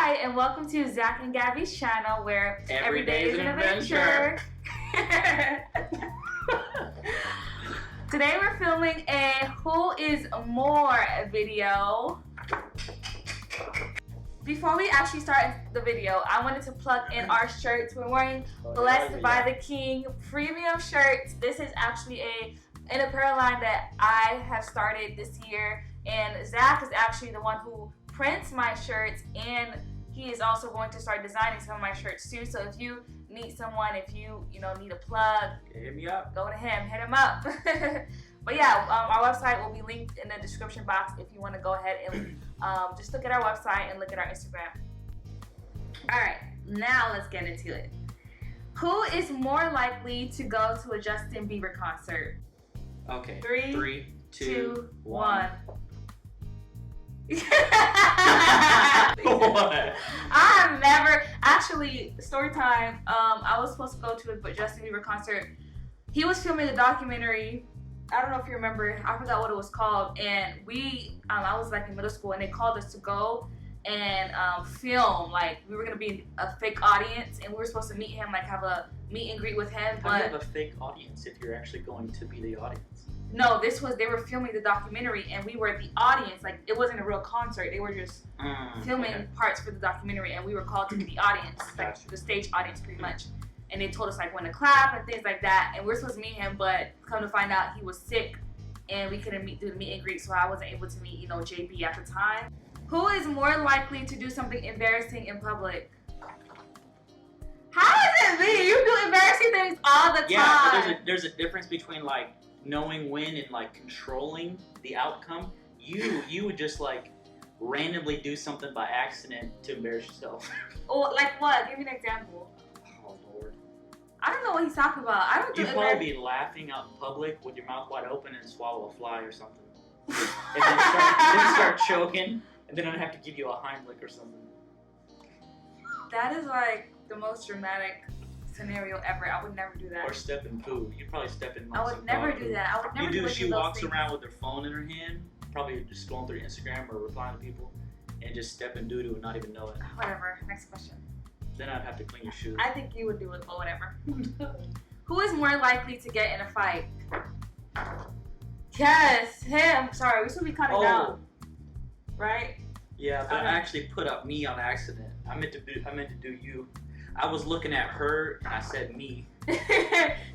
Hi, and welcome to Zack and Gabby's channel, where every day is an adventure. Today we're filming a Who Is More video. Before we actually start the video, I wanted to plug in our shirts. We're wearing Blessed by the King premium shirts. This is actually an apparel line that I have started this year, and Zack is actually the one who prints my shirts, and he is also going to start designing some of my shirts too. So if you need someone, if you need a plug, hit me up. Go to him, hit him up. But yeah, our website will be linked in the description box if you want to go ahead and just look at our website and look at our Instagram. All right, now let's get into it. Who is more likely to go to a Justin Bieber concert? Okay. Three, 2, 1. What? I've never actually. Story time. I was supposed to go to a Justin Bieber concert. He was filming the documentary. I don't know if you remember. I forgot what it was called. And I was like in middle school, and they called us to go and film. Like we were gonna be a fake audience, and we were supposed to meet him, like have a meet and greet with him. How do you have a fake audience if you're actually going to be the audience? No, they were filming the documentary, and we were the audience. Like, it wasn't a real concert. They were just filming parts for the documentary, and we were called to be the audience, like the stage audience pretty much. And they told us like when to clap and things like that, and we were supposed to meet him, but come to find out he was sick, and we couldn't do the meet and greet, so I wasn't able to meet, JB at the time. Who is more likely to do something embarrassing in public? How is it me? You do embarrassing things all the time. Yeah, but there's a difference between like knowing when and like controlling the outcome. You would just like randomly do something by accident to embarrass yourself. Oh, like what? Give me an example. Oh Lord. I don't know what he's talking about. I don't do You'd probably be laughing out in public with your mouth wide open and swallow a fly or something. And then start choking, and then I'd have to give you a Heimlich or something. That is like the most dramatic scenario ever. I would never do that. Or step in poo. You'd probably step in like I would never do that. I would never do she walks around with her phone in her hand, probably just scrolling through Instagram or replying to people, and just step in doo-doo and not even know it. Whatever. Next question. Then I'd have to clean your shoes. I think you would do it, but whatever. Who is more likely to get in a fight? Yes, him. Sorry, we should be cutting down. Right? Yeah, but I actually put up me on accident. I meant to do you. I was looking at her and I said me.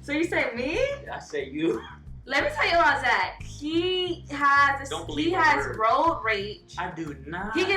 So you say me? I say you. Let me tell you about Zack. He has road rage. I do not. He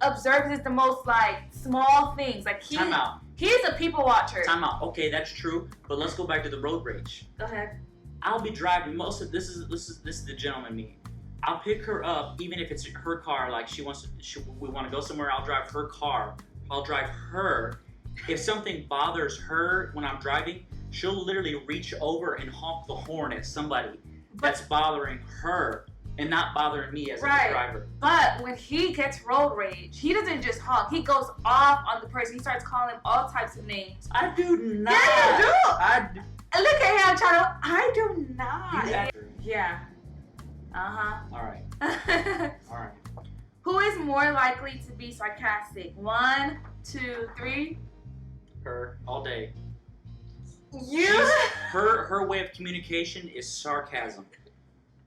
observes the most like small things. Like Time out. He's a people watcher. Time out. Okay, that's true. But let's go back to the road rage. Go ahead. I'll be driving most of this is the gentleman me. I'll pick her up even if it's her car. Like we want to go somewhere. I'll drive her car. I'll drive her. If something bothers her when I'm driving, she'll literally reach over and honk the horn at somebody that's bothering her and not bothering me as a driver. But when he gets road rage, he doesn't just honk. He goes off on the person. He starts calling him all types of names. I do not. Yeah, you do. I do. Look at him, child. I do not. Yeah. All right. All right. Who is more likely to be sarcastic? 1, 2, 3. Her all day. You. Her way of communication is sarcasm.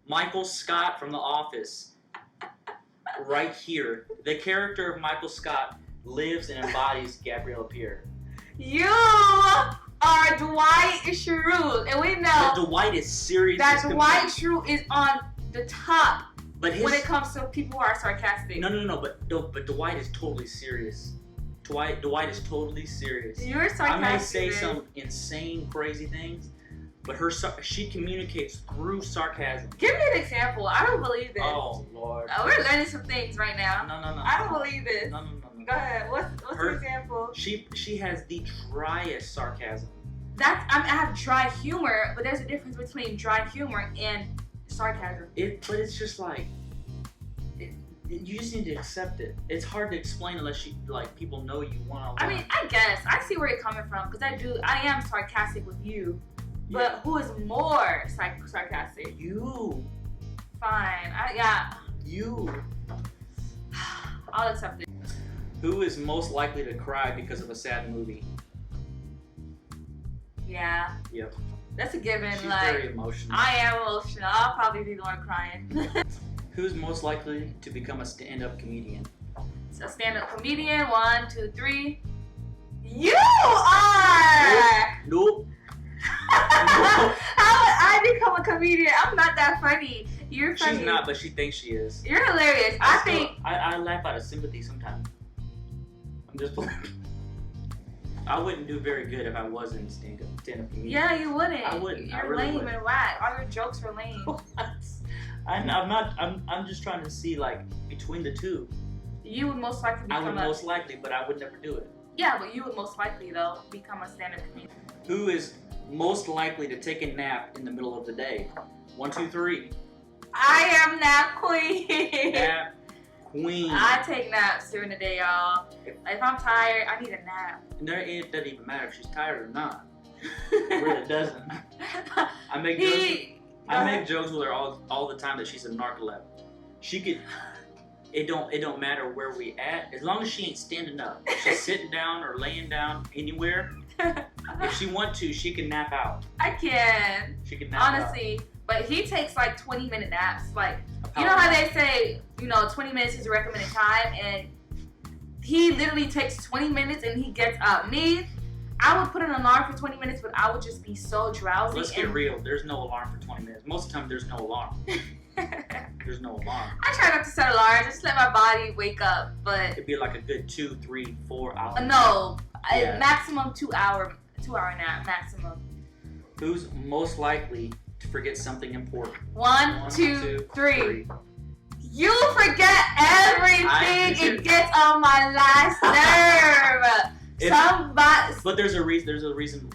Michael Scott from The Office, right here. The character of Michael Scott lives and embodies Gabrielle Pierre. You are Dwight Schrute, and we know but Dwight is serious. That Dwight Schrute is on the top. But when it comes to people who are sarcastic. No. But Dwight is totally serious. Dwight is totally serious. You're sarcastic. I may say some insane, crazy things, but she communicates through sarcasm. Give me an example. I don't believe this. Oh Lord. We're learning some things right now. No. I don't believe this. No. Go ahead. What's the example? She has the driest sarcasm. I have dry humor, but there's a difference between dry humor and sarcasm. But it's just like you just need to accept it. It's hard to explain unless people know you one-on-one. I mean, I guess I see where you're coming from because I am sarcastic with you, but who is more sarcastic? You. Fine. You. I'll accept it. Who is most likely to cry because of a sad movie? Yeah. Yep. That's a given. She's like, very emotional. I am emotional. I'll probably be the one crying. Who's most likely to become a stand-up comedian? So stand-up comedian. 1, 2, 3. You are. Nope. How would I become a comedian? I'm not that funny. You're funny. She's not, but she thinks she is. You're hilarious. I laugh out of sympathy sometimes. I'm just playing. I wouldn't do very good if I wasn't stand-up comedian. Yeah, you wouldn't. I wouldn't. You're I really lame wouldn't. and whack. All your jokes are lame. I'm not. I'm just trying to see like between the two. You would most likely become most likely, but I would never do it. Yeah, but you would most likely though become a stand-up comedian. Who is most likely to take a nap in the middle of the day? 1, 2, 3. I am nap queen. Nap queen. I take naps during the day, y'all. If I'm tired, I need a nap. It doesn't even matter if she's tired or not. It really doesn't. I make jokes with her all the time that she's a narcoleptic. She could. It don't matter where we at, as long as she ain't standing up. If she's sitting down or laying down anywhere. If she want to, she can nap out. I can. She can nap honestly, but he takes like 20-minute naps. Like, you know how they say, 20 minutes is a recommended time, and he literally takes 20 minutes and he gets up. Me, I would put an alarm for 20 minutes, but I would just be so drowsy. Let's get real. There's no alarm for 20 minutes. Most of the time, there's no alarm. There's no alarm. I try not to set alarms. Just let my body wake up. But it'd be like a good 2, 3, 4 hours. No, yeah. Maximum 2 hour nap maximum. Who's most likely to forget something important? 1, 2, 3. You forget everything. It gets on my last nerve. But there's a reason. There's a reason.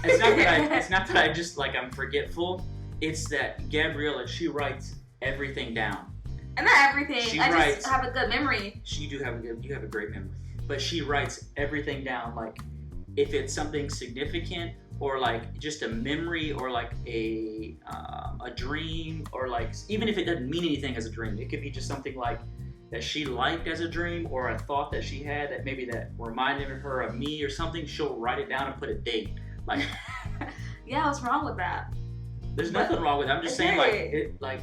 It's not that I just like I'm forgetful. It's that Gabriella, she writes everything down. And not everything. Just have a good memory. You have a great memory. But she writes everything down. Like if it's something significant or like just a memory or like a dream or like even if it doesn't mean anything as a dream, it could be just something like that she liked as a dream or a thought that she had that maybe that reminded her of me or something. She'll write it down and put a date. Like yeah, what's wrong with that? There's nothing wrong with it. I'm just saying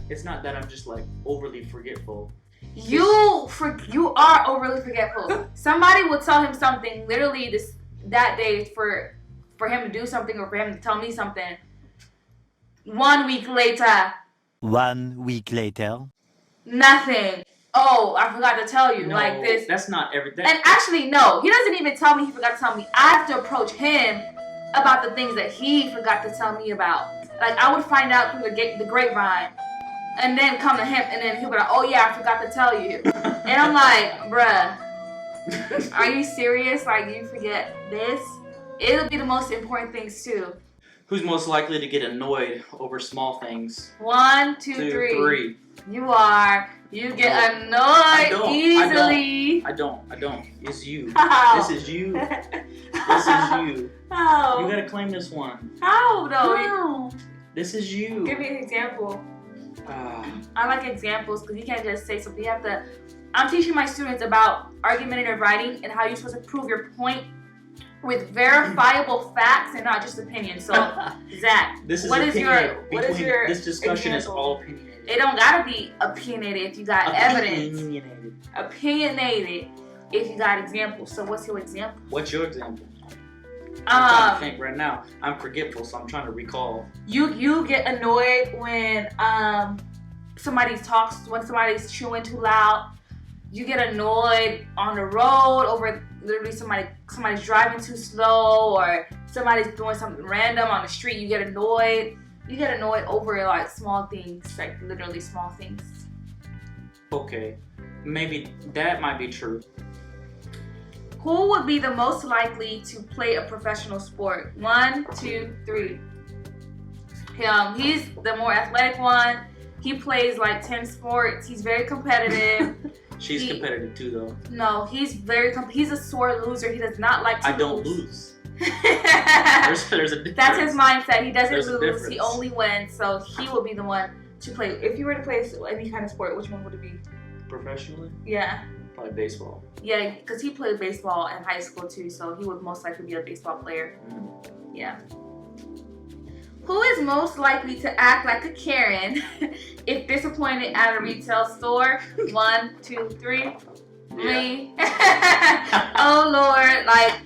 it's not that I'm just like overly forgetful. You are overly forgetful. Somebody will tell him something literally that day for him to do something or for him to tell me something. 1 week later. 1 week later. Nothing. Oh, I forgot to tell you. No, like this. That's not everything. And actually, no. He doesn't even tell me he forgot to tell me. I have to approach him about the things that he forgot to tell me about. Like, I would find out through the grapevine. And then come to him. And then he'll be like, oh, yeah, I forgot to tell you. And I'm like, bruh. Are you serious? Like, you forget this? It'll be the most important things, too. Who's most likely to get annoyed over small things? 1, 2, 3. You are. You get annoyed easily. I don't. It's you. How? This is you. This is you. How? You gotta claim this one. How, though? How? This is you. Give me an example. I like examples because you can't just say something. You have to. I'm teaching my students about argumentative writing and how you're supposed to prove your point with verifiable facts and not just opinions. So, Zach, this what is your this discussion example? is all opinionated. It don't gotta be opinionated if you got evidence. Opinionated if you got examples. So, what's your example? What's your example? I'm trying to think right now. I'm forgetful, so I'm trying to recall. You get annoyed when when somebody's chewing too loud. You get annoyed on the road over literally somebody's driving too slow or somebody's doing something random on the street. You get annoyed. You get annoyed over like small things, like literally small things. Okay, maybe that might be true. Who would be the most likely to play a professional sport? 1, 2, 3. He's the more athletic one. He plays like 10 sports. He's very competitive. She's competitive too, though. No, he's he's a sore loser. He does not like to lose. I don't lose. there's a difference. That's his mindset. He doesn't lose. He only wins. So he will be the one to play. If you were to play any kind of sport, which one would it be? Professionally? Yeah. Probably baseball. Yeah, because he played baseball in high school too, so he would most likely be a baseball player. Yeah. Who is most likely to act like a Karen if disappointed at a retail store? 1, 2, 3. Me. Oh Lord, like.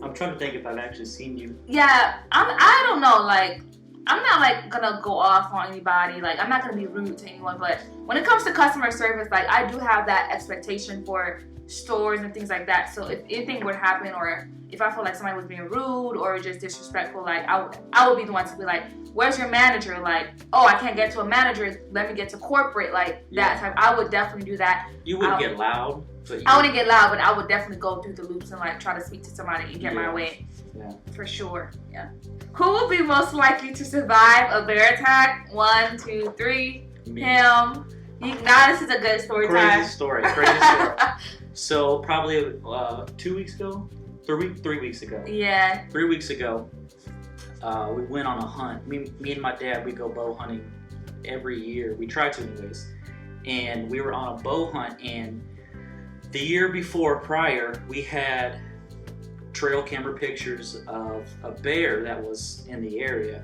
I'm trying to think if I've actually seen you. Yeah, I don't know, like. I'm not like gonna go off on anybody. Like I'm not gonna be rude to anyone, but when it comes to customer service, like I do have that expectation for stores and things like that. So if anything would happen, or if I feel like somebody was being rude or just disrespectful, like I would be the one to be like, "Where's your manager?" Like, "Oh, I can't get to a manager. Let me get to corporate." Like that type. I would definitely do that. You wouldn't get loud. But I wouldn't get loud, but I would definitely go through the loops and like try to speak to somebody and get my way. Yeah. For sure. Yeah. Who will be most likely to survive a bear attack? 1, 2, 3. Me. Him. Now this is a good story time. Crazy story. So probably 2 weeks ago, 3 weeks ago. Yeah. 3 weeks ago, we went on a hunt. Me and my dad, we go bow hunting every year. We try to anyways. And we were on a bow hunt, and the year before prior, we had trail camera pictures of a bear that was in the area.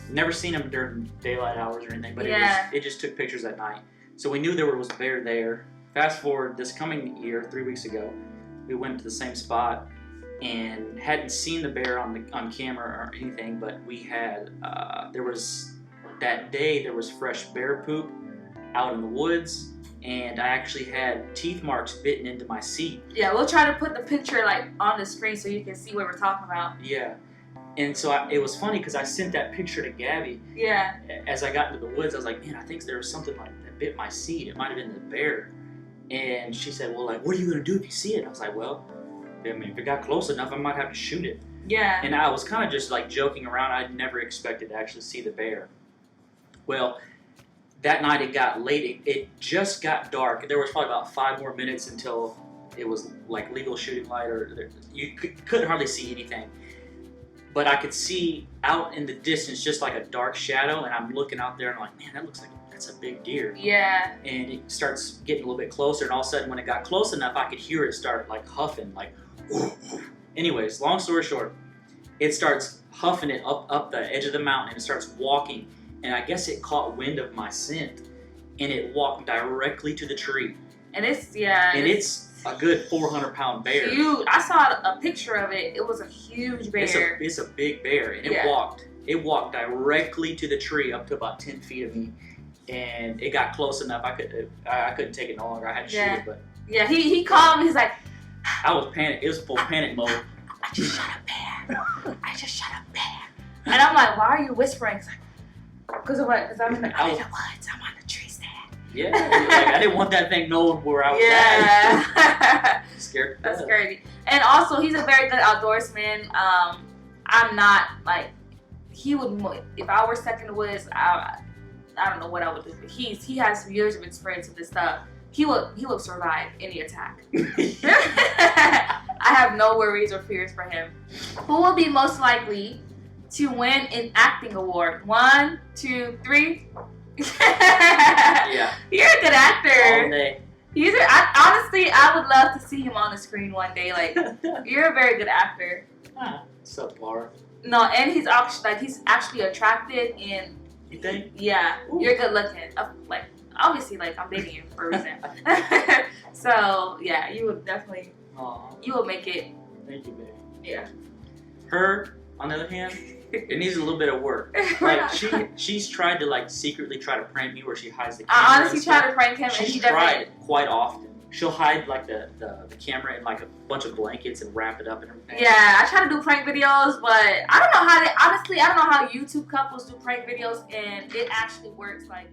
Never seen him during daylight hours or anything, but it just took pictures at night. So we knew there was a bear there. Fast forward this coming year, 3 weeks ago, we went to the same spot and hadn't seen the bear on camera or anything, but we had there was fresh bear poop out in the woods, and I actually had teeth marks bitten into my seat. Yeah, we'll try to put the picture like on the screen so you can see what we're talking about. Yeah. And so it was funny because I sent that picture to Gabby. Yeah. As I got into the woods, I was like, man, I think there was something like that bit my seat. It might have been the bear. And she said, well, like, what are you going to do if you see it? I was like, well, I mean, if it got close enough, I might have to shoot it. Yeah. And I was kind of just like joking around. I never expected to actually see the bear. Well, that night it got late. It just got dark. There was probably about 5 more minutes until it was like legal shooting light, or you couldn't hardly see anything. But I could see out in the distance just like a dark shadow, and I'm looking out there and I'm like, man, that looks like that's a big deer. Yeah. And it starts getting a little bit closer, and all of a sudden when it got close enough, I could hear it start like huffing, like, anyways, long story short, it starts huffing it up the edge of the mountain, and it starts walking. And I guess it caught wind of my scent, and it walked directly to the tree. And it's a good 400-pound bear. Huge. I saw a picture of it. It was a huge bear. It's a big bear, and it walked directly to the tree up to about 10 feet of me, and it got close enough. I couldn't take it no longer. I had to shoot it, but he called me. He's like, I was panicked. It was full panic mode. I just shot a bear. I just shot a bear. And I'm like, why are you whispering? He's like, because of what? Because I'm in the woods. I'm on the tree stand. Yeah, like, I didn't want that thing knowing where I was at. Scared. That's crazy. And also, he's a very good outdoorsman. I'm not like he would. If I were stuck in the woods, I don't know what I would do. But he has years of experience with this stuff. He will survive any attack. I have no worries or fears for him. Who will be most likely to win an acting award? 1, 2, 3. Yeah. You're a good actor. All day. Honestly, I would love to see him on the screen one day. Like, you're a very good actor. Subpar. No, and he's actually attractive, and you think? Yeah, ooh. You're good looking. Like, obviously, like I'm dating you for a reason. So yeah, you would definitely. Aww. You will make it. Thank you, baby. Yeah. Her, on the other hand, it needs a little bit of work. Like she's tried to like secretly try to prank me where she hides the camera. I honestly try to prank him, and she's he tried it quite often. She'll hide like the camera in like a bunch of blankets and wrap it up and everything. Yeah, I try to do prank videos, but I don't know how YouTube couples do prank videos, and it actually works. Like.